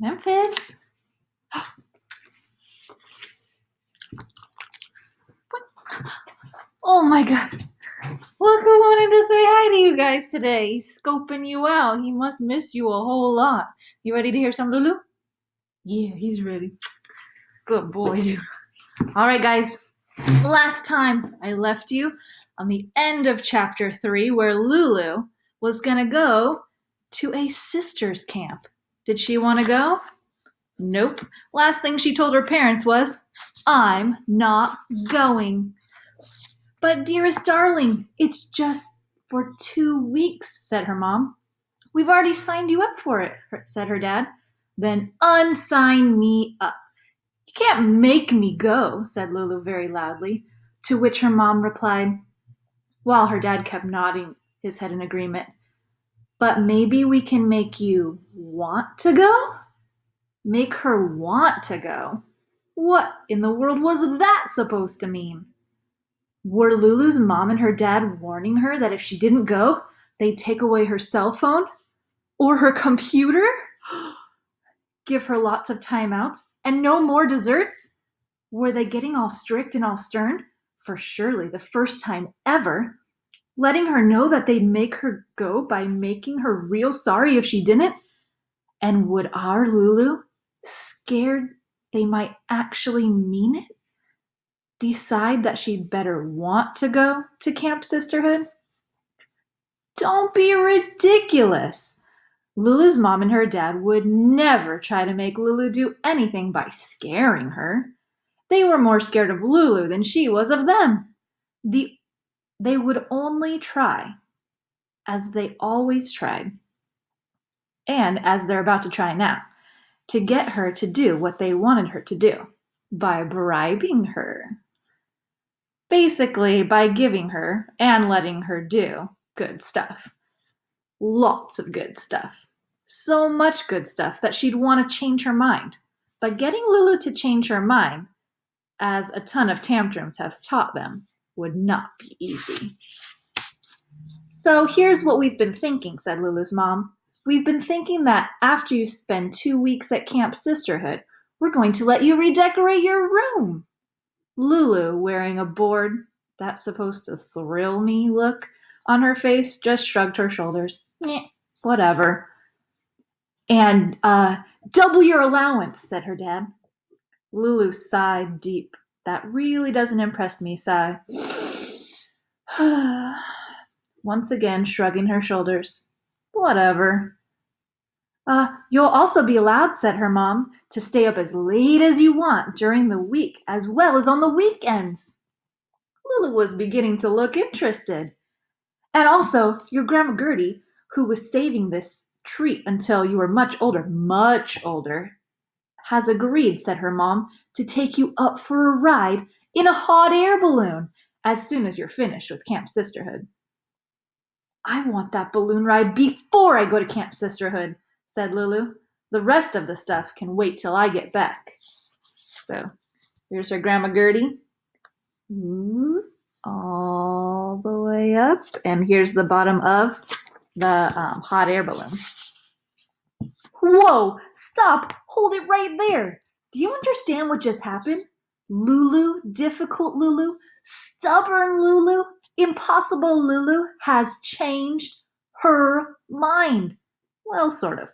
Memphis? Oh my god. Look who wanted to say hi to you guys today. He's scoping you out. He must miss you a whole lot. You ready to hear some Lulu? Yeah, he's ready. Good boy, dude. All right, guys. Last time I left you on the end of chapter 3 where Lulu was going to go to a sister's camp. Did she want to go? Nope. Last thing she told her parents was, I'm not going. But dearest darling, it's just for 2 weeks, said her mom. We've already signed you up for it, said her dad. Then unsign me up. You can't make me go, said Lulu very loudly, to which her mom replied, while her dad kept nodding his head in agreement, but maybe we can make you want to go? Make her want to go? What in the world was that supposed to mean? Were Lulu's mom and her dad warning her that if she didn't go, they'd take away her cell phone? Or her computer? Give her lots of timeouts? And no more desserts? Were they getting all strict and all stern? For surely the first time ever, letting her know that they'd make her go by making her real sorry if she didn't? And would our Lulu, scared they might actually mean it, decide that she'd better want to go to Camp Sisterhood? Don't be ridiculous. Lulu's mom and her dad would never try to make Lulu do anything by scaring her. They were more scared of Lulu than she was of them. They would only try, as they always tried, and as they're about to try now, to get her to do what they wanted her to do, by bribing her. Basically, by giving her and letting her do good stuff. Lots of good stuff. So much good stuff that she'd want to change her mind. But getting Lulu to change her mind, as a ton of tantrums has taught them, would not be easy. So here's what we've been thinking, said Lulu's mom. We've been thinking that after you spend 2 weeks at Camp Sisterhood, we're going to let you redecorate your room. Lulu, wearing a bored, that's supposed to thrill me look on her face, just shrugged her shoulders. Whatever. And, double your allowance, said her dad. Lulu sighed deep. That really doesn't impress me, sigh. Once again, shrugging her shoulders. Whatever. You'll also be allowed, said her mom, to stay up as late as you want during the week, as well as on the weekends. Lulu was beginning to look interested. And also, your Grandma Gertie, who was saving this treat until you were much older, has agreed, said her mom, to take you up for a ride in a hot air balloon as soon as you're finished with Camp Sisterhood. I want that balloon ride before I go to Camp Sisterhood, said Lulu. The rest of the stuff can wait till I get back. So, here's her Grandma Gertie. All the way up. And here's the bottom of the hot air balloon. Whoa! Stop! Hold it right there! Do you understand what just happened? Lulu, difficult Lulu, stubborn Lulu, impossible Lulu has changed her mind. Well, sort of.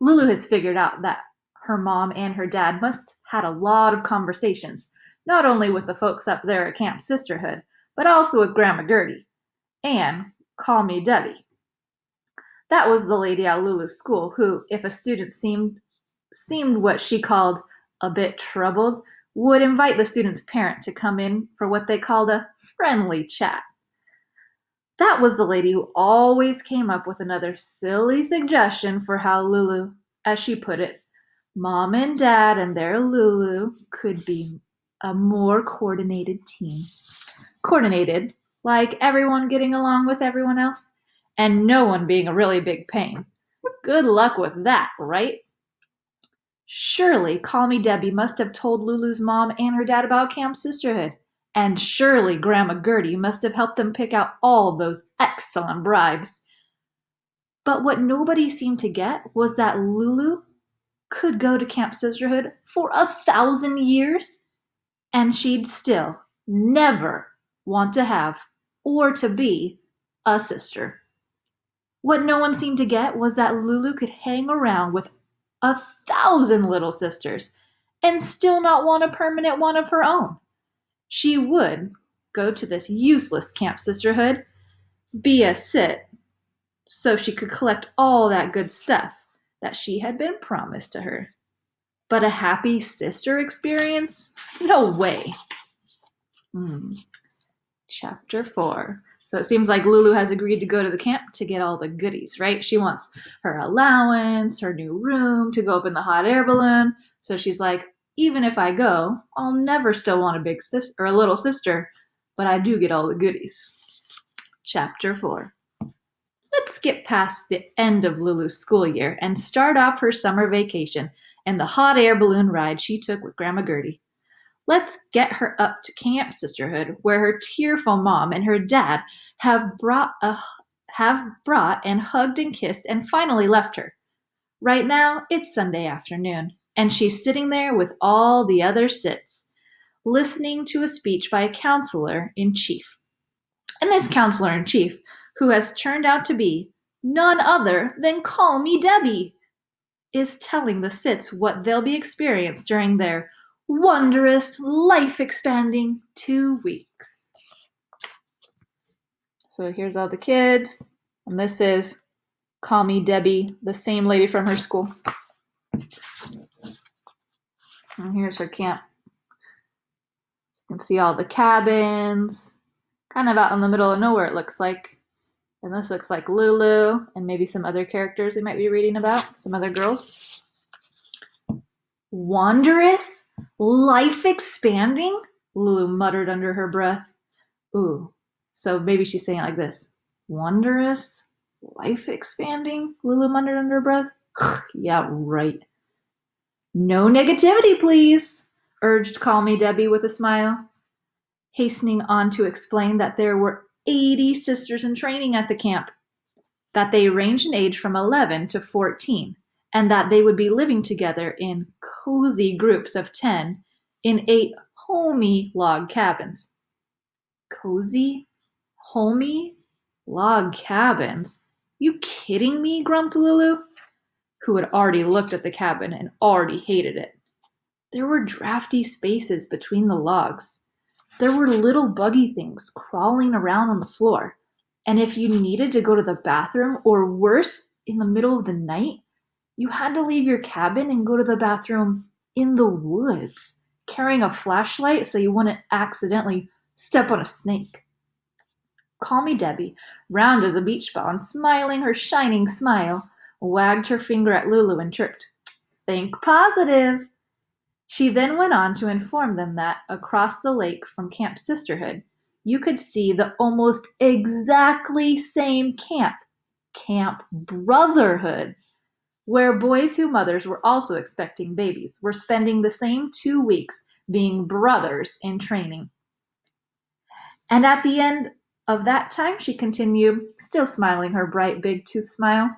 Lulu has figured out that her mom and her dad must have had a lot of conversations, not only with the folks up there at Camp Sisterhood, but also with Grandma Gertie and Call Me Debbie. That was the lady at Lulu's school who, if a student seemed what she called a bit troubled, would invite the student's parent to come in for what they called a friendly chat. That was the lady who always came up with another silly suggestion for how Lulu, as she put it, Mom and Dad and their Lulu could be a more coordinated team. Coordinated, like everyone getting along with everyone else, and no one being a really big pain. Good luck with that, right? Surely Call Me Debbie must have told Lulu's mom and her dad about Camp Sisterhood. And surely Grandma Gertie must have helped them pick out all those excellent bribes. But what nobody seemed to get was that Lulu could go to Camp Sisterhood for 1,000 years, and she'd still never want to have or to be a sister. What no one seemed to get was that Lulu could hang around with 1,000 little sisters and still not want a permanent one of her own. She would go to this useless Camp Sisterhood, be a sit, so she could collect all that good stuff that she had been promised to her. But a happy sister experience? No way. Chapter 4. So it seems like Lulu has agreed to go to the camp to get all the goodies, right? She wants her allowance, her new room, to go up in the hot air balloon. So she's like, even if I go, I'll never still want a big sister or a little sister, but I do get all the goodies. Chapter 4. Let's skip past the end of Lulu's school year and start off her summer vacation and the hot air balloon ride she took with Grandma Gertie. Let's get her up to Camp Sisterhood, where her tearful mom and her dad have brought and hugged and kissed and finally left her. Right now, it's Sunday afternoon, and she's sitting there with all the other sits, listening to a speech by a counselor-in-chief. And this counselor-in-chief, who has turned out to be none other than Call Me Debbie, is telling the sits what they'll be experiencing during their wondrous, life-expanding 2 weeks. So here's all the kids, and this is Call Me Debbie, the same lady from her school. And here's her camp. You can see all the cabins, kind of out in the middle of nowhere, it looks like. And this looks like Lulu and maybe some other characters we might be reading about, some other girls. Wondrous? Life-expanding? Lulu muttered under her breath. Ooh, so maybe she's saying it like this. Wondrous? Life-expanding? Lulu muttered under her breath. Yeah, right. No negativity, please, urged Call Me Debbie with a smile, hastening on to explain that there were 80 sisters in training at the camp, that they ranged in age from 11 to 14, and that they would be living together in cozy groups of 10 in 8 homey log cabins. Cozy? Homey? Log cabins? You kidding me? Grumped Lulu, who had already looked at the cabin and already hated it. There were drafty spaces between the logs. There were little buggy things crawling around on the floor. And if you needed to go to the bathroom, or worse, in the middle of the night, you had to leave your cabin and go to the bathroom in the woods, carrying a flashlight so you wouldn't accidentally step on a snake. Call Me Debbie, round as a beach ball and smiling her shining smile, wagged her finger at Lulu and chirped, "Think positive." She then went on to inform them that across the lake from Camp Sisterhood, you could see the almost exactly same camp, Camp Brotherhood, where boys whose mothers were also expecting babies were spending the same 2 weeks being brothers in training. And at the end of that time, she continued, still smiling her bright big tooth smile,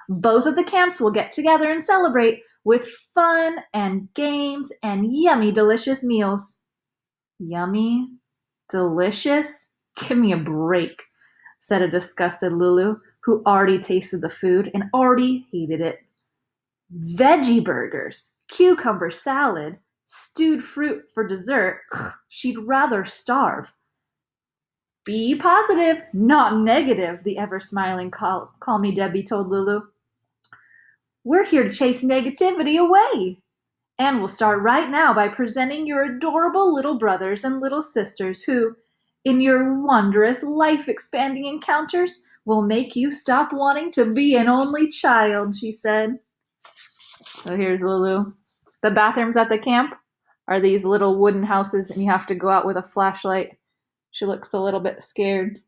both of the camps will get together and celebrate with fun and games and yummy, delicious meals. Yummy? Delicious? Give me a break, said a disgusted Lulu, who already tasted the food and already hated it. Veggie burgers, cucumber salad, stewed fruit for dessert. She'd rather starve. Be positive, not negative, the ever-smiling Call Me Debbie told Lulu. We're here to chase negativity away. And we'll start right now by presenting your adorable little brothers and little sisters who, in your wondrous, life-expanding encounters, will make you stop wanting to be an only child, she said. So here's Lulu. The bathrooms at the camp are these little wooden houses, and you have to go out with a flashlight. She looks a little bit scared.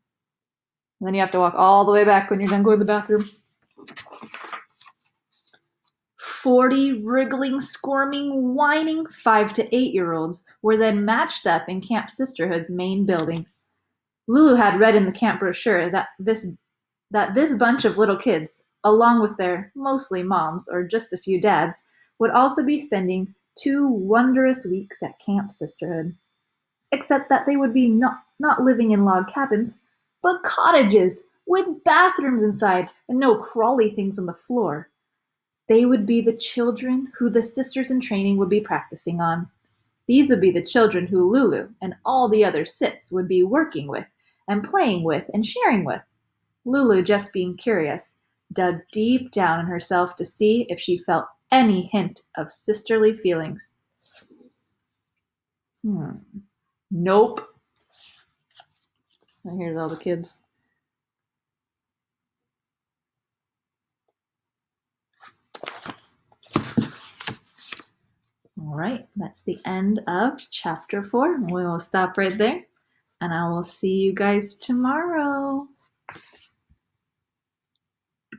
And then you have to walk all the way back when you're done going to the bathroom. 40 wriggling, squirming, whining 5 to 8-year-olds were then matched up in Camp Sisterhood's main building. Lulu had read in the camp brochure that this bunch of little kids, along with their mostly moms or just a few dads, would also be spending 2 wondrous weeks at Camp Sisterhood. Except that they would be not living in log cabins, but cottages with bathrooms inside and no crawly things on the floor. They would be the children who the sisters in training would be practicing on. These would be the children who Lulu and all the other Sits would be working with and playing with and sharing with. Lulu, just being curious, dug deep down in herself to see if she felt any hint of sisterly feelings. Nope. And here's all the kids. All right, that's the end of chapter 4. We will stop right there, and I will see you guys tomorrow.